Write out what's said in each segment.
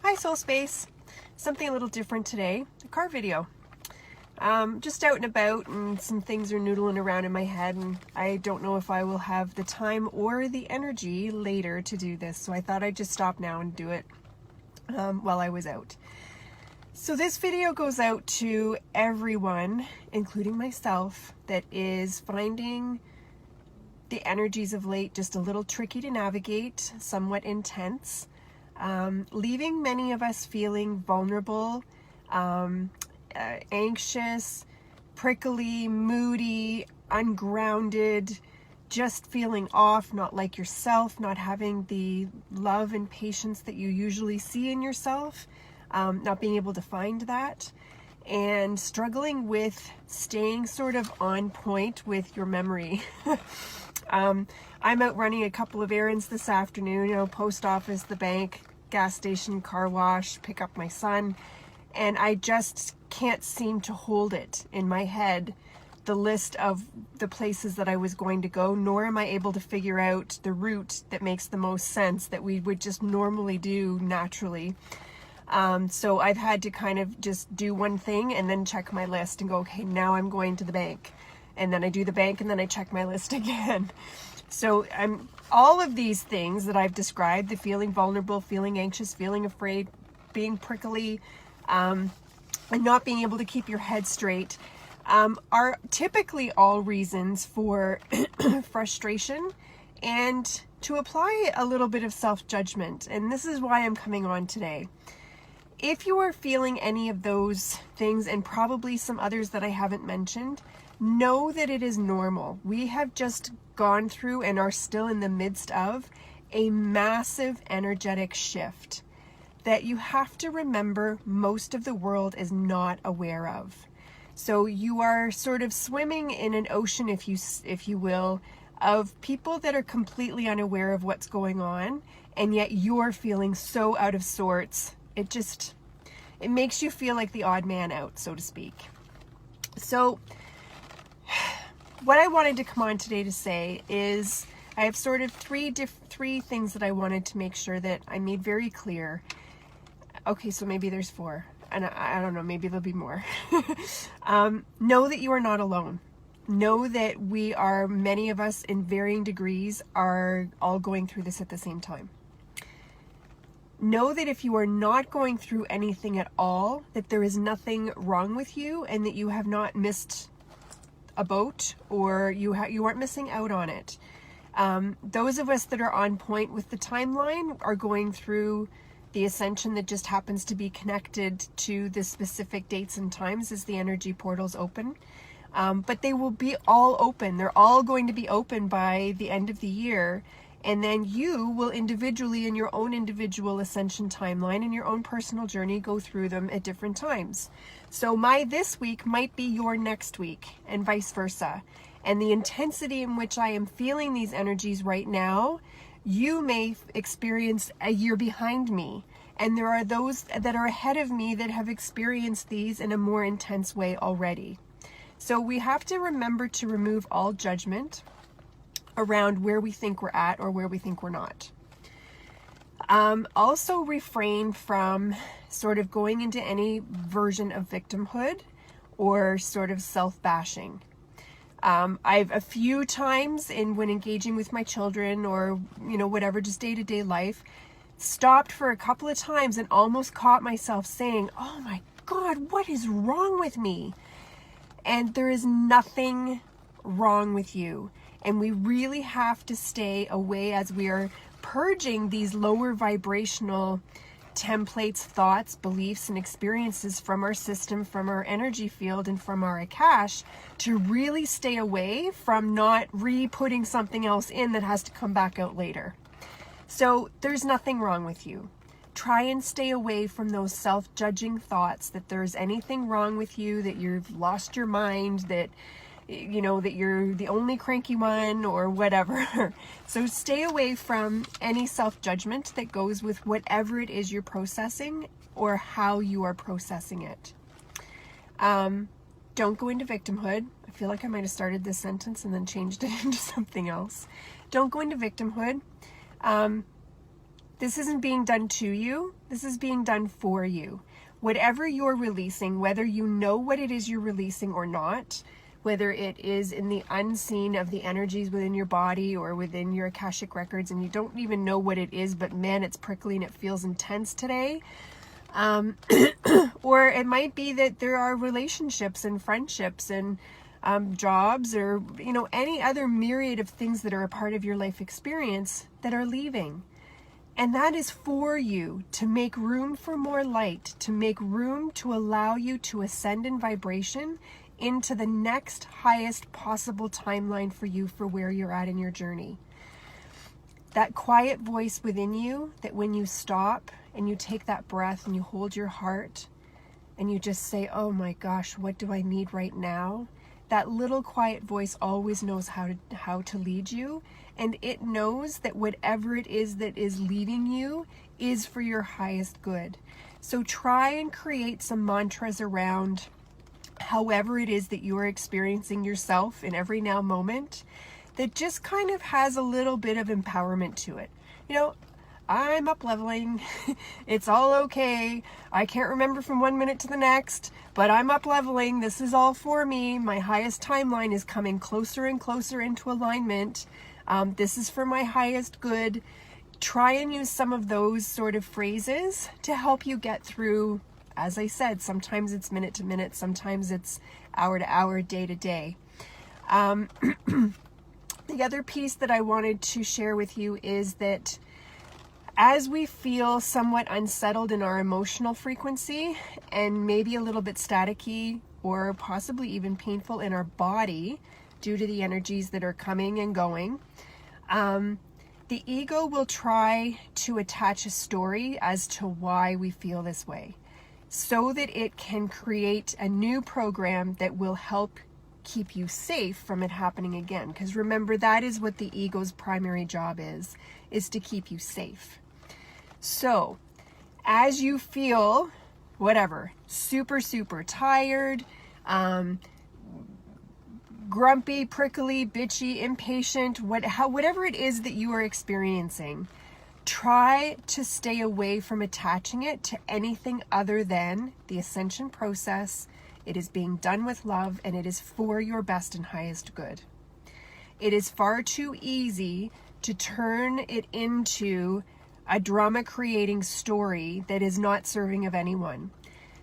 Hi Soul Space. Something a little different today, a car video. Just out and about, and some things are noodling around in my head, and I don't know if I will have the time or the energy later to do this, so I thought I'd just stop now and do it while I was out. So this video goes out to everyone, including myself, that is finding the energies of late just a little tricky to navigate, somewhat intense, leaving many of us feeling vulnerable, anxious, prickly, moody, ungrounded, just feeling off, not like yourself, not having the love and patience that you usually see in yourself, not being able to find that, and struggling with staying sort of on point with your memory. I'm out running a couple of errands this afternoon, post office, the bank, gas station, car wash, pick up my son, and I just can't seem to hold it in my head, the list of the places that I was going to go, nor am I able to figure out the route that makes the most sense that we would just normally do naturally. So I've had to kind of just do one thing and then check my list and go, okay, now I'm going to the bank. And then I do the bank and then I check my list again. So all of these things that I've described, the feeling vulnerable, feeling anxious, feeling afraid, being prickly, and not being able to keep your head straight, are typically all reasons for frustration and to apply a little bit of self-judgment. And this is why I'm coming on today. If you are feeling any of those things, and probably some others that I haven't mentioned, know that it is normal. We have just gone through and are still in the midst of a massive energetic shift that you have to remember most of the world is not aware of. So you are sort of swimming in an ocean, if you will, of people that are completely unaware of what's going on, and yet you're feeling so out of sorts. It makes you feel like the odd man out, so to speak. So what I wanted to come on today to say is I have sort of three things that I wanted to make sure that I made very clear. Okay, so maybe there's four, and I don't know, maybe there'll be more. Know that you are not alone. Know that many of us in varying degrees are all going through this at the same time. Know that if you are not going through anything at all, that there is nothing wrong with you and that you have not missed a boat, or you aren't missing out on it. Those of us that are on point with the timeline are going through the ascension that just happens to be connected to the specific dates and times as the energy portals open. But they will be all open. They're all going to be open by the end of the year. And then you will individually, in your own individual ascension timeline and your own personal journey, go through them at different times. So my this week might be your next week, and vice versa. And the intensity in which I am feeling these energies right now, you may experience a year behind me. And there are those that are ahead of me that have experienced these in a more intense way already. So we have to remember to remove all judgment around where we think we're at or where we think we're not. Also refrain from sort of going into any version of victimhood or sort of self-bashing. I've a few times when engaging with my children or, whatever, just day-to-day life, stopped for a couple of times and almost caught myself saying, oh my God, what is wrong with me? And there is nothing wrong with you. And we really have to stay away as we are purging these lower vibrational templates, thoughts, beliefs, and experiences from our system, from our energy field, and from our Akash, to really stay away from not re-putting something else in that has to come back out later. So there's nothing wrong with you. Try and stay away from those self-judging thoughts that there's anything wrong with you, that you've lost your mind, that that you're the only cranky one or whatever. So stay away from any self-judgment that goes with whatever it is you're processing or how you are processing it. Don't go into victimhood. I feel like I might have started this sentence and then changed it into something else. Don't go into victimhood. This isn't being done to you. This is being done for you. Whatever you're releasing, whether you know what it is you're releasing or not, whether it is in the unseen of the energies within your body or within your Akashic records and you don't even know what it is, but man, it's prickly and it feels intense today. Or it might be that there are relationships and friendships and jobs or, you know, any other myriad of things that are a part of your life experience that are leaving. And that is for you to make room for more light, to make room to allow you to ascend in vibration into the next highest possible timeline for you for where you're at in your journey. That quiet voice within you that when you stop and you take that breath and you hold your heart and you just say, oh my gosh, what do I need right now? That little quiet voice always knows how to lead you, and it knows that whatever it is that is leading you is for your highest good. So try and create some mantras around however it is that you are experiencing yourself in every now moment that just kind of has a little bit of empowerment to it. You know, I'm up leveling. It's all okay. I can't remember from one minute to the next, but I'm up leveling. This is all for me. My highest timeline is coming closer and closer into alignment. This is for my highest good. Try and use some of those sort of phrases to help you get through. As I said, sometimes it's minute to minute, sometimes it's hour to hour, day to day. The other piece that I wanted to share with you is that as we feel somewhat unsettled in our emotional frequency and maybe a little bit staticky or possibly even painful in our body due to the energies that are coming and going, the ego will try to attach a story as to why we feel this way, so that it can create a new program that will help keep you safe from it happening again. Because remember, that is what the ego's primary job is to keep you safe. So as you feel whatever, super tired, grumpy, prickly, bitchy, impatient, whatever it is that you are experiencing, try to stay away from attaching it to anything other than the ascension process. It is being done with love, and it is for your best and highest good. It is far too easy to turn it into a drama-creating story that is not serving of anyone.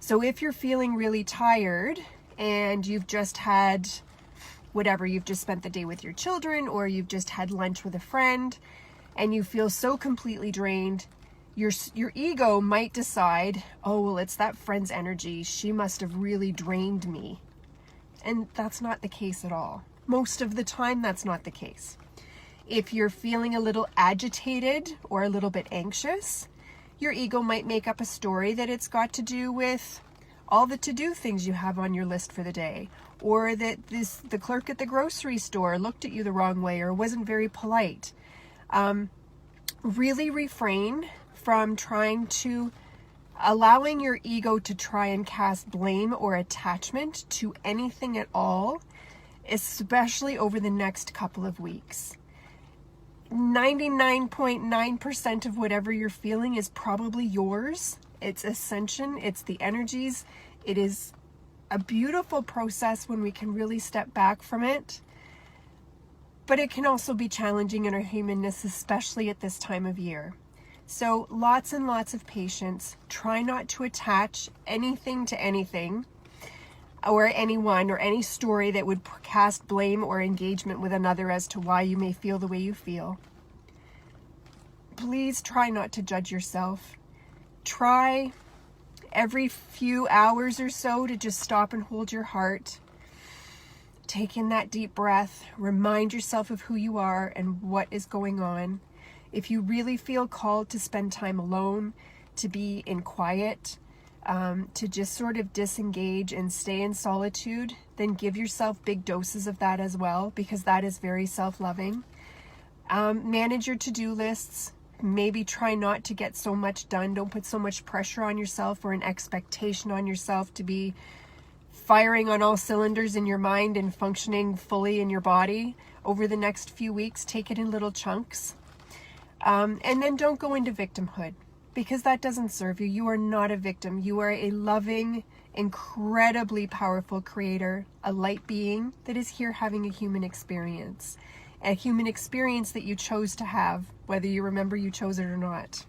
So if you're feeling really tired and you've just had whatever, you've just spent the day with your children or you've just had lunch with a friend, and you feel so completely drained, your ego might decide, oh, well, it's that friend's energy. She must have really drained me. And that's not the case at all. Most of the time, that's not the case. If you're feeling a little agitated or a little bit anxious, your ego might make up a story that it's got to do with all the to-do things you have on your list for the day, or that the clerk at the grocery store looked at you the wrong way or wasn't very polite. Really refrain from allowing your ego to try and cast blame or attachment to anything at all, especially over the next couple of weeks. 99.9% of whatever you're feeling is probably yours. It's ascension, it's the energies. It is a beautiful process when we can really step back from it. But it can also be challenging in our humanness, especially at this time of year. So lots and lots of patience. Try not to attach anything to anything or anyone or any story that would cast blame or engagement with another as to why you may feel the way you feel. Please try not to judge yourself. Try every few hours or so to just stop and hold your heart. Take in that deep breath. Remind yourself of who you are and what is going on. If you really feel called to spend time alone, to be in quiet, to just sort of disengage and stay in solitude, then give yourself big doses of that as well, because that is very self-loving. Manage your to-do lists. Maybe try not to get so much done. Don't put so much pressure on yourself or an expectation on yourself to be firing on all cylinders in your mind and functioning fully in your body over the next few weeks. Take it in little chunks. And then don't go into victimhood, because that doesn't serve you. You are not a victim. You are a loving, incredibly powerful creator, a light being that is here having a human experience that you chose to have, whether you remember you chose it or not.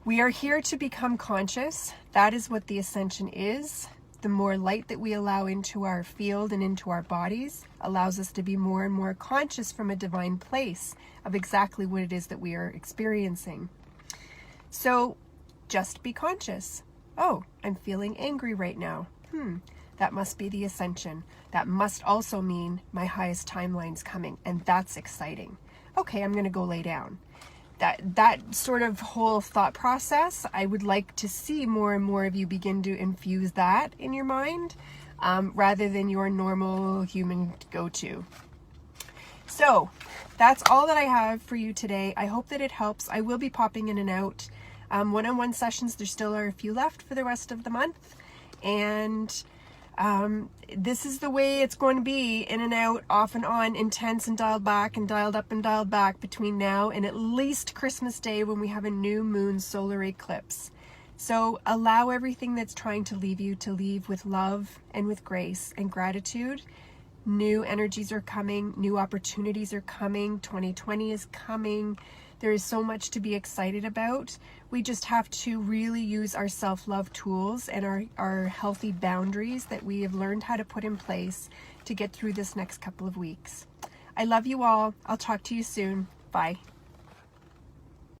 We are here to become conscious. That is what the ascension is. The more light that we allow into our field and into our bodies allows us to be more and more conscious from a divine place of exactly what it is that we are experiencing. So just be conscious. Oh, I'm feeling angry right now. That must be the ascension. That must also mean my highest timeline's coming, and that's exciting. Okay, I'm going to go lay down. That sort of whole thought process, I would like to see more and more of you begin to infuse that in your mind, rather than your normal human go-to. So that's all that I have for you today. I hope that it helps. I will be popping in and out. One-on-one sessions, there still are a few left for the rest of the month. And this is the way it's going to be, in and out, off and on, intense and dialed back and dialed up and dialed back between now and at least Christmas Day, when we have a new Moon Solar Eclipse. So allow everything that's trying to leave you to leave with love and with grace and gratitude. New energies are coming. New opportunities are coming. 2020 is coming. There is so much to be excited about. We just have to really use our self-love tools and our healthy boundaries that we have learned how to put in place to get through this next couple of weeks. I love you all. I'll talk to you soon. Bye.